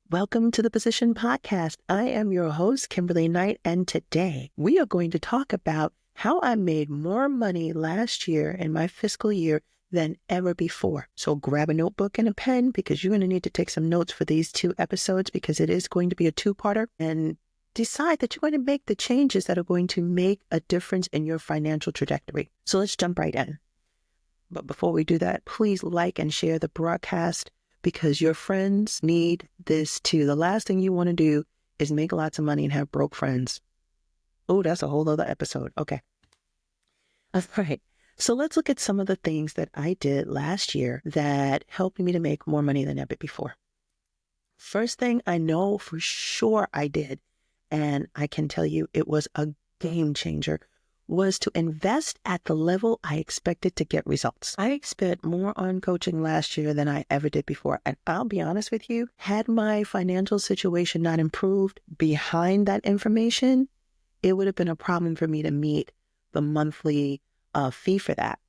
Welcome to the Position Podcast. I am your host, Kimberly Knight, and today we are going to talk about how I made more money last year in my fiscal year than ever before. So grab a notebook and a pen because you're going to need to take some notes for these 2 episodes because it is going to be a 2-parter, and decide that you're going to make the changes that are going to make a difference in your financial trajectory. So let's jump right in. But before we do that, please like and share the broadcast because your friends need this too. The last thing you want to do is make lots of money and have broke friends. Oh, that's a whole other episode. Okay. All right. So let's look at some of the things that I did last year that helped me to make more money than ever before. First thing I know for sure I did, and I can tell you it was a game changer, was to invest at the level I expected to get results. I spent more on coaching last year than I ever did before. And I'll be honest with you, had my financial situation not improved behind that information, it would have been a problem for me to meet the monthly fee for that.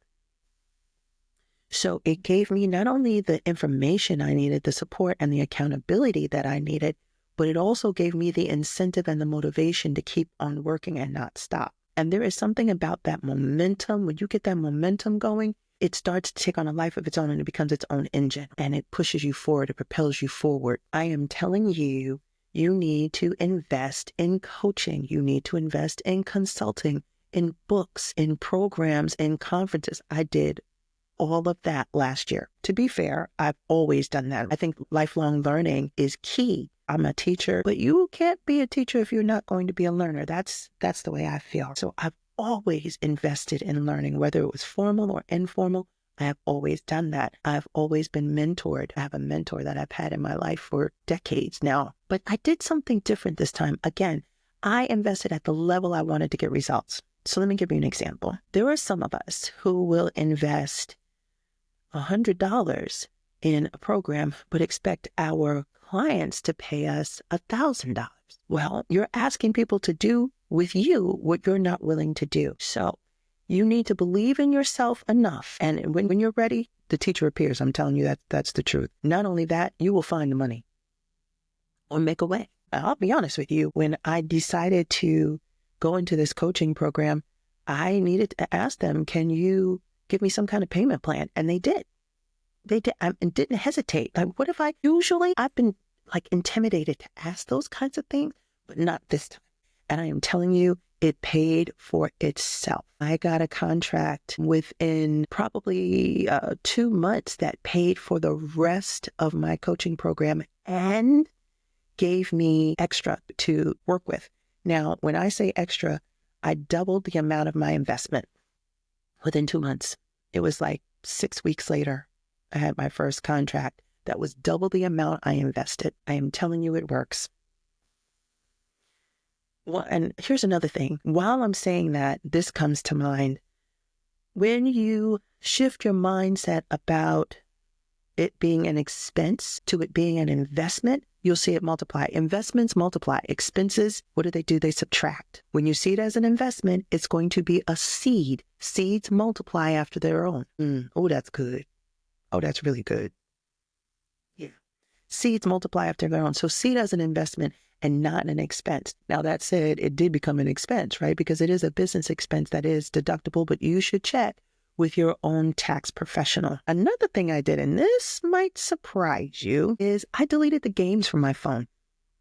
So it gave me not only the information I needed, the support and the accountability that I needed, but it also gave me the incentive and the motivation to keep on working and not stop. And there is something about that momentum. When you get that momentum going, it starts to take on a life of its own and it becomes its own engine and it pushes you forward. It propels you forward. I am telling you, you need to invest in coaching. You need to invest in consulting, in books, in programs, in conferences. I did all of that last year. To be fair, I've always done that. I think lifelong learning is key. I'm a teacher, but you can't be a teacher if you're not going to be a learner. That's the way I feel. So I've always invested in learning, whether it was formal or informal. I have always done that. I've always been mentored. I have a mentor that I've had in my life for decades now. But I did something different this time. Again, I invested at the level I wanted to get results. So let me give you an example. There are some of us who will invest $100 in a program, but expect our clients to pay us $1,000. Well, you're asking people to do with you what you're not willing to do. So you need to believe in yourself enough. And when you're ready, the teacher appears. I'm telling you that's the truth. Not only that, you will find the money or make a way. I'll be honest with you. When I decided to go into this coaching program, I needed to ask them, can you give me some kind of payment plan? And they did. They did, and didn't hesitate. Like, what if I've been intimidated to ask those kinds of things, but not this time. And I am telling you, it paid for itself. I got a contract within probably 2 months that paid for the rest of my coaching program and gave me extra to work with. Now, when I say extra, I doubled the amount of my investment within 2 months. It was like 6 weeks later, I had my first contract that was double the amount I invested. I am telling you, it works. Well, and here's another thing. While I'm saying that, this comes to mind. When you shift your mindset about it being an expense to it being an investment, you'll see it multiply. Investments multiply. Expenses, what do? They subtract. When you see it as an investment, it's going to be a seed. Seeds multiply after their own. Oh, that's good. Oh, that's really good. Yeah. Seeds multiply after their own. So see it as an investment and not an expense. Now, that said, it did become an expense, right? Because it is a business expense that is deductible, but you should check with your own tax professional. Another thing I did, and this might surprise you, is I deleted the games from my phone.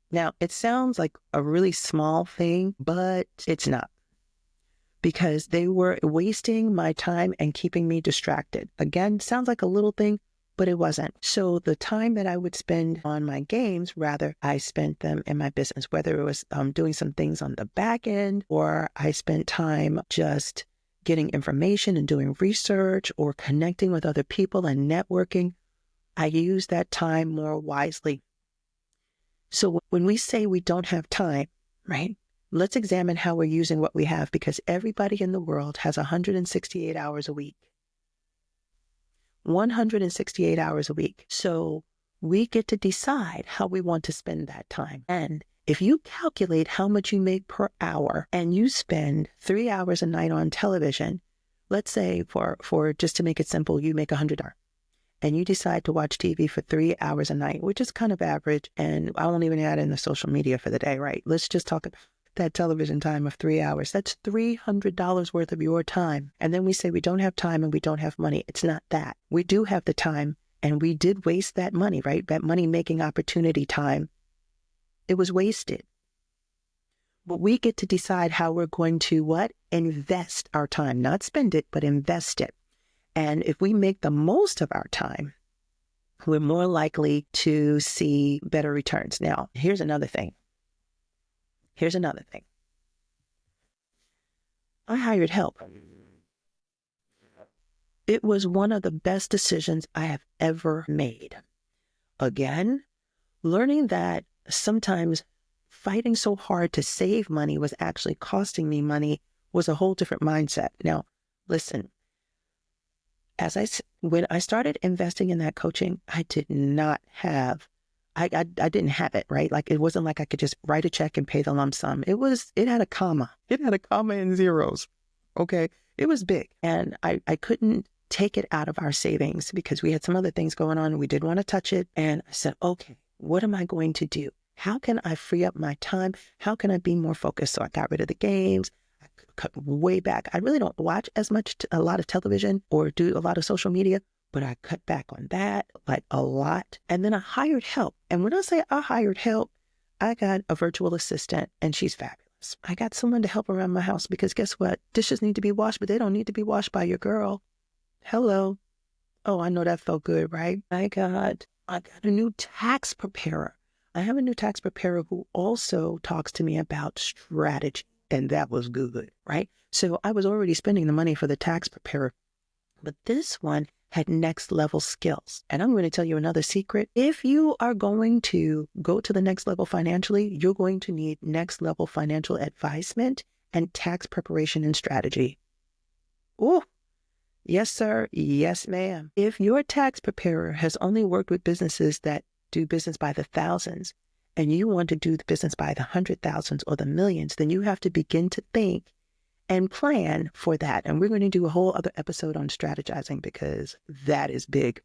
Now, it sounds like a really small thing, but it's not, because they were wasting my time and keeping me distracted. Again, sounds like a little thing, but it wasn't. So the time that I would spend on my games, rather, I spent them in my business, whether it was doing some things on the back end, or I spent time just getting information and doing research or connecting with other people and networking. I use that time more wisely. So when we say we don't have time, right? Let's examine how we're using what we have, because everybody in the world has 168 hours a week. 168 hours a week. So we get to decide how we want to spend that time. And if you calculate how much you make per hour and you spend 3 hours a night on television, let's say for just to make it simple, you make $100. and you decide to watch TV for 3 hours a night, which is kind of average, and I won't even add in the social media for the day, right? Let's just talk about that television time of 3 hours. That's $300 worth of your time. And then we say we don't have time and we don't have money. It's not that. We do have the time, and we did waste that money, right? That money-making opportunity time. It was wasted. But we get to decide how we're going to what? Invest our time. Not spend it, but invest it. And if we make the most of our time, we're more likely to see better returns. Now, here's another thing. I hired help. It was one of the best decisions I have ever made. Again, learning that sometimes fighting so hard to save money was actually costing me money was a whole different mindset. Now, listen, when I started investing in that coaching, I didn't have it, right? Like, it wasn't like I could just write a check and pay the lump sum. It had a comma. It had a comma and zeros. Okay. It was big. And I couldn't take it out of our savings because we had some other things going on and we didn't want to touch it. And I said, okay, what am I going to do? How can I free up my time? How can I be more focused? So I got rid of the games. I cut way back. I really don't watch a lot of television or do a lot of social media, but I cut back on that, like, a lot. And then I hired help. And when I say I hired help, I got a virtual assistant, and she's fabulous. I got someone to help around my house because guess what? Dishes need to be washed, but they don't need to be washed by your girl. Hello. Oh, I know that felt good, right? I got a new tax preparer. I have a new tax preparer who also talks to me about strategy, and that was good, right? So I was already spending the money for the tax preparer, but this one had next level skills. And I'm going to tell you another secret. If you are going to go to the next level financially, you're going to need next level financial advisement and tax preparation and strategy. Oh, yes, sir. Yes, ma'am. If your tax preparer has only worked with businesses that do business by the thousands, and you want to do the business by the 100,000s or the millions, then you have to begin to think and plan for that. And we're going to do a whole other episode on strategizing because that is big.